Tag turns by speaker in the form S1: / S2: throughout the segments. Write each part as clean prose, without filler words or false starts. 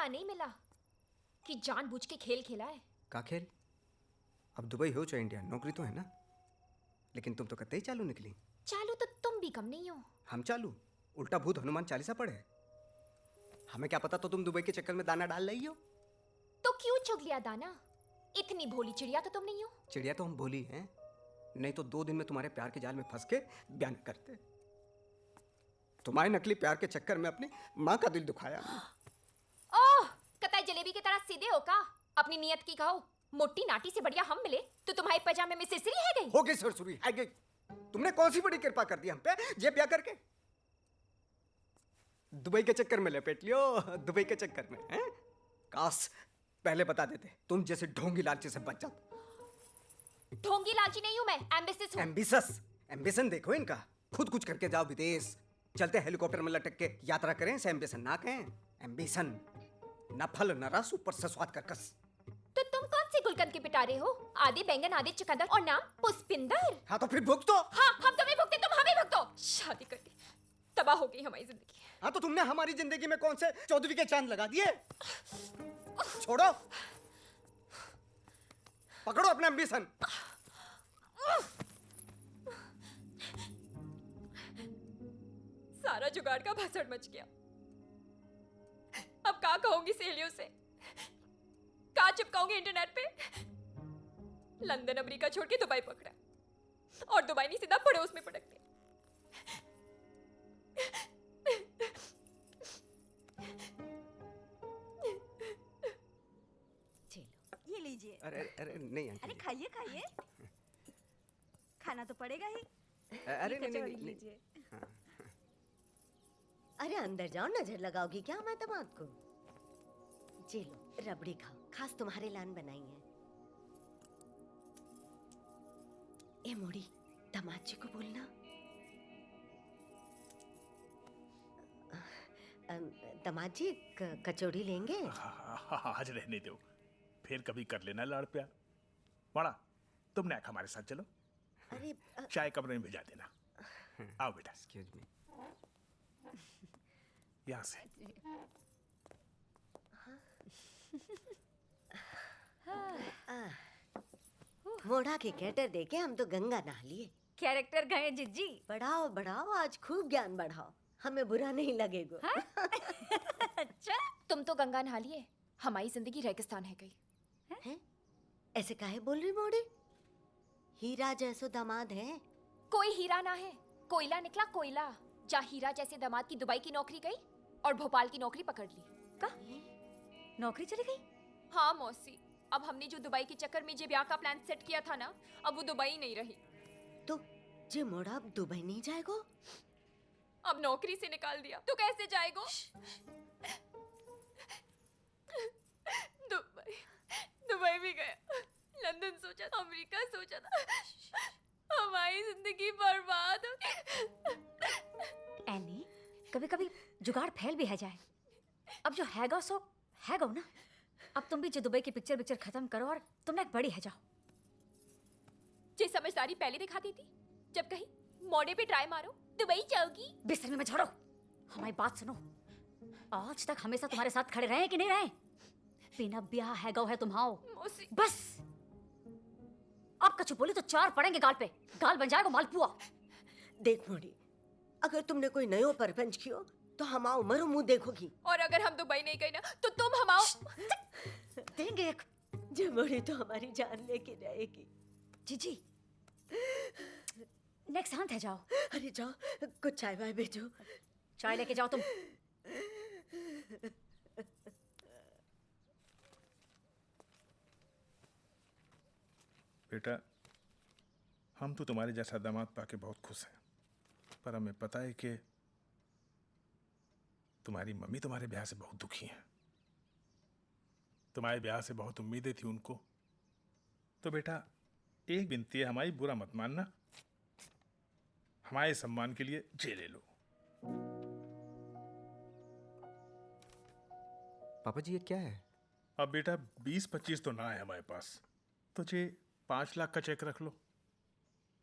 S1: मौका नहीं मिला कि जानबूझ के खेल खेला है।
S2: का खेल? अब दुबई हो चाहे इंडिया, नौकरी तो है ना। लेकिन तुम तो कतई ही चालू निकली।
S1: चालू तो तुम भी कम नहीं हो।
S2: हम चालू? उल्टा भूत हनुमान चालीसा पढ़े। हमें क्या पता तो तुम दुबई के चक्कर में दाना डाल रही हो।
S1: तो क्यों चुग लिया दाना? इतनी भोली चिड़िया तो तुम नहीं हो।
S2: चिड़िया तो हम भोली हैं, नहीं तो 2 दिन में तुम्हारे प्यार के जाल में फंस के बयान करते। तुम्हारे नकली प्यार के चक्कर में अपनी माँ का दिल दुखाया।
S1: ओह, कतई जलेबी की तरह सीधे हो का? अपनी नियत की कहो। मोटी नाटी से बढ़िया हम मिले तो तुम्हारे पजामे में सिरसिरी है गई।
S2: हो गई सरसुरी है गई। तुमने कौन सी बड़ी कृपा कर दी हम पे, जे ब्याह करके दुबई के चक्कर में लपेट लियो। दुबई के चक्कर में हैं? काश पहले बता देते, तुम जैसे ढोंगी लालची से बच जाते।
S1: ढोंगी लालची नहीं हूं मैं, एम्बिशियस हूं।
S2: एम्बिशस? एम्बिशन देखो इनका। खुद कुछ करके जाओ विदेश, चलते हेलीकॉप्टर में लटक के यात्रा करें, इसे एम्बिशन ना कहें। एम्बिशन न फल न रस, ऊपर से स्वाद कर्कश।
S1: तो तुम कौन सी गुलकंद के पिटारे हो? आधे बैंगन आधे चुकंदर और नाम पुष्पिंदर।
S2: हाँ तो फिर भुगत दो।
S1: हाँ, हम तुम्हें भुगते, तुम हमें भुगतो। शादी करके तबाह हो गई हमारी जिंदगी।
S2: हाँ तो तुमने हमारी जिंदगी में कौन से चौधरी के चांद लगा दिए? छोड़ो, पकड़ो अपना एम्बिशन।
S1: सारा जुगाड़ का भसड़ मच गया। अब क्या कहूंगी सहेलियों से, क्या चिपकाऊंगी इंटरनेट पे? लंदन अमेरिका छोड़ के दुबई पकड़ा, और दुबई नहीं सीधा पड़ोस में पटक दिया।
S3: चलो ये लीजिए।
S2: अरे अरे नहीं
S3: अरे खाइए खाइए, खाना तो पड़ेगा ही।
S2: अरे नहीं नहीं
S3: लीजिए।
S4: अरे अंदर जाओ, नजर लगाओगी क्या हमारे दामाद को? जी लो, रबड़ी खाओ, खास तुम्हारे लान बनाई है। ए मोड़ी, दामाद जी को बोलना। दामाद जी कचौड़ी लेंगे?
S5: आज रहने दो, फिर कभी कर लेना लाड़ प्यार। बड़ा तुम नाक हमारे साथ चलो।
S4: अरे
S5: चाय कमरे में भिजा देना। आओ बेटा,
S2: एक्सक्यूज मी।
S5: यहाँ से।
S4: मोढ़ा के कैटर देके हम तो गंगा नहा लिए।
S3: कैरेक्टर गए जिज्जी।
S4: बढ़ाओ बढ़ाओ, आज खूब ज्ञान बढ़ाओ, हमें बुरा नहीं लगेगा।
S3: अच्छा,
S1: तुम तो गंगा नहा लिए, हमारी जिंदगी रेगिस्तान है गई।
S4: हैं? ऐसे काहे बोल रही मोड़ी? हीरा जैसो दामाद है।
S1: कोई हीरा ना है, कोयला निकला कोयला। जा हीरा जैसे दामाद की दुबई की नौकरी गई और भोपाल की नौकरी पकड़ ली।
S3: का नौकरी चली गई?
S1: हाँ मौसी, अब हमने जो दुबई के चक्कर में जे ब्याह का प्लान सेट किया था ना, अब वो दुबई नहीं रही।
S4: तो जे मोड़ा अब दुबई नहीं जाएगो?
S1: अब नौकरी से निकाल दिया तो कैसे जाएगो? दुबई दुबई भी गया, लंदन सोचा था, अमेरिका सोचा था, हमारी जिंदगी बर्बाद हो गई।
S3: एनी, कभी कभी जुगाड़ फैल भी है जाए। अब जो हैगा सो हैगा ना। अब तुम भी जो दुबई की पिक्चर खत्म करो और तुम ना एक बड़ी है जाओ।
S1: जे समझदारी पहले दिखाती थी, जब कहीं मोड़े पे ट्राई मारो दुबई जाओगी।
S3: बिस्तर में मत छोड़ो, हमारी बात सुनो। आज तक हमेशा तुम्हारे साथ खड़े रहे कि नहीं रहे? बिना ब्याह हैगा है तुम्हाओ।
S1: मौसी
S3: बस अब कछु बोली तो 4 पड़ेंगे गाल पे, गाल बन जाएगा मालपुआ।
S4: देख मोड़ी, अगर तुमने कोई नयो परपंच कियो तो हम आओ मरो मुंह देखोगी।
S1: और अगर हम दुबई नहीं गए ना तो तुम हम आओ।
S3: देंगे एक।
S4: जे मोड़ी तो हमारी जान लेके रहेगी।
S3: जीजी नेक्स्ट शांत है, जाओ।
S4: अरे जाओ, कुछ चाय वाय भेजो।
S3: चाय लेके जाओ तुम।
S5: बेटा, हम तो तुम्हारे जैसा दामाद पाके बहुत खुश हैं, पर हमें पता है कि तुम्हारी मम्मी तुम्हारे ब्याह से बहुत दुखी हैं। तुम्हारे ब्याह से बहुत उम्मीदें थी उनको। तो बेटा एक विनती है हमारी, बुरा मत मानना। हमारे सम्मान के लिए जे ले लो।
S2: पापा जी ये क्या है?
S5: अब बेटा 20-25 तो ना है हमारे पास, तो जे 5 लाख का चेक रख लो।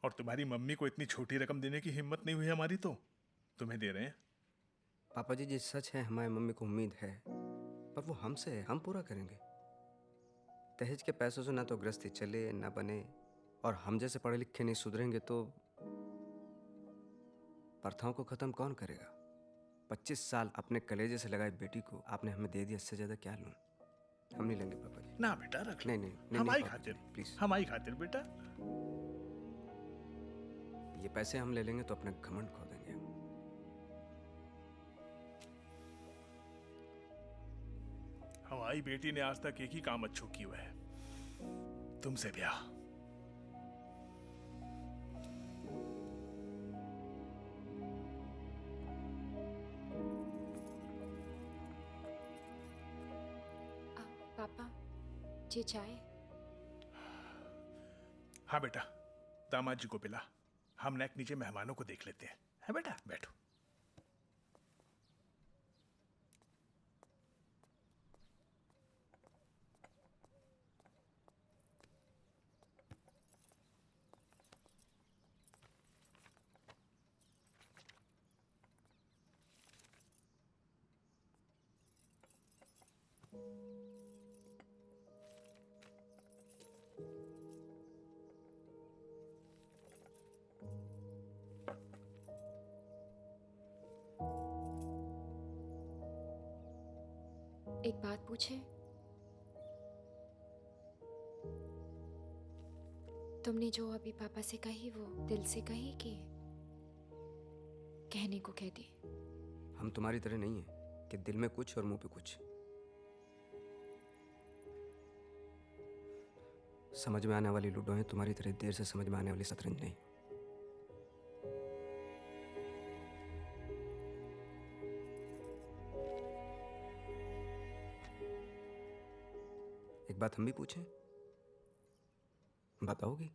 S5: और तुम्हारी मम्मी को इतनी छोटी रकम देने की हिम्मत नहीं हुई हमारी, तो तुम्हें दे रहे हैं।
S2: पापा जी सच है, हमारी मम्मी को उम्मीद है, पर वो हमसे है, हम पूरा करेंगे। दहेज के पैसों से ना तो गृहस्थी चले ना बने, और हम जैसे पढ़े लिखे नहीं सुधरेंगे तो प्रथाओं को खत्म कौन करेगा? 25 साल अपने कलेजे से लगाई बेटी को आपने हमें दे दिया, इससे ज्यादा क्या लूं? हम नहीं लेंगे पापा जी।
S5: ना बेटा रख लो।
S2: नहीं नहीं नहीं,
S5: हमारी
S2: पापा
S5: खातिर,
S2: जी, प्लीज।
S5: हमारी खातिर बेटा।
S2: ये पैसे हम ले लेंगे तो अपना घमंड खो देंगे हम।
S5: हमारी बेटी ने आज तक एक ही काम अच्छो किया है, तुमसे ब्याह।
S1: पापा जी चाय।
S5: हाँ बेटा, दामाद जी को पिला। हम नेक नीचे मेहमानों को देख लेते हैं। है बेटा, बैठो।
S1: एक बात पूछे? तुमने जो अभी पापा से कही वो दिल से कही कि कहने को कह दी?
S2: हम तुम्हारी तरह नहीं है कि दिल में कुछ और मुंह पे कुछ। समझ में आने वाली लूडो है, तुम्हारी तरह देर से समझ में आने वाली शतरंज नहीं। एक बात हम भी पूछें, बताओगी?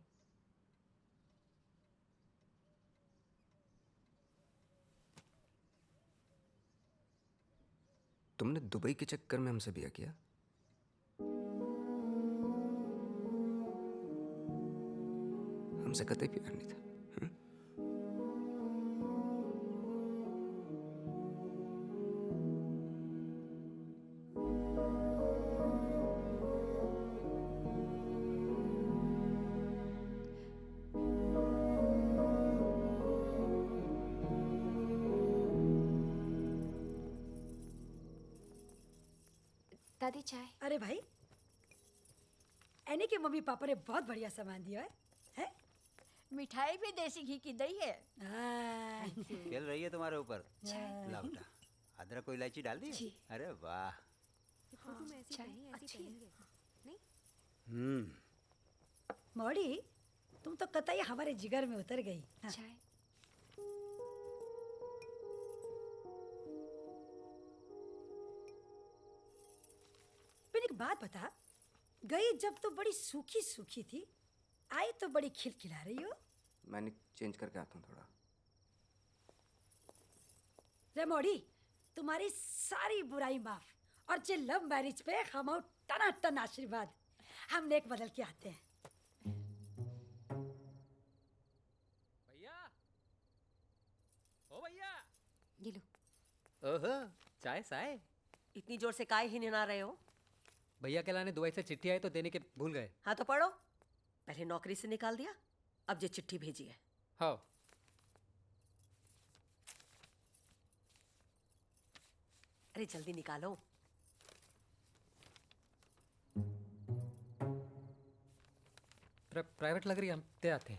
S2: तुमने दुबई के चक्कर में हमसे ब्याह किया? हमसे कतई प्यार नहीं था।
S1: दादी चाय।
S6: अरे भाई, एनी के मम्मी पापा ने बहुत बढ़िया सामान दिया है?
S7: मिठाई भी देसी घी की दही है।
S6: हाँ।
S8: खेल रही है तुम्हारे ऊपर। ला बेटा, अदरक को इलायची डाल दी? अरे वाह।
S6: मौड़ी, तुम तो कतई हमारे जिगर में उतर गई। हाँ।
S1: चाय।
S6: फिर एक बात बता, गई जब तो बड़ी सूखी सूखी थी, आई तो बड़ी खिलखिला रही हो।
S2: मैंने चेंज करके आता हूँ थोड़ा।
S6: रे मौड़ी, तुम्हारी सारी बुराई माफ, और जे लव मैरिज पे हम टना टन आशीर्वाद। हम नेक बदल के आते हैं।
S9: भैया, ओ भैया।
S4: ये लो।
S9: ओहो, चाय साय।
S4: इतनी जोर से काहे हिनना रहे हो?
S9: भैया के लाने दुबई से चिट्ठी आई तो देने के भूल गए।
S4: हाँ तो पढ़ो। पहले नौकरी से निकाल दिया, अब ये चिट्ठी भेजी है।
S9: हाँ।
S4: अरे जल्दी निकालो।
S9: प्राइवेट लग रही है, हम दे आते हैं।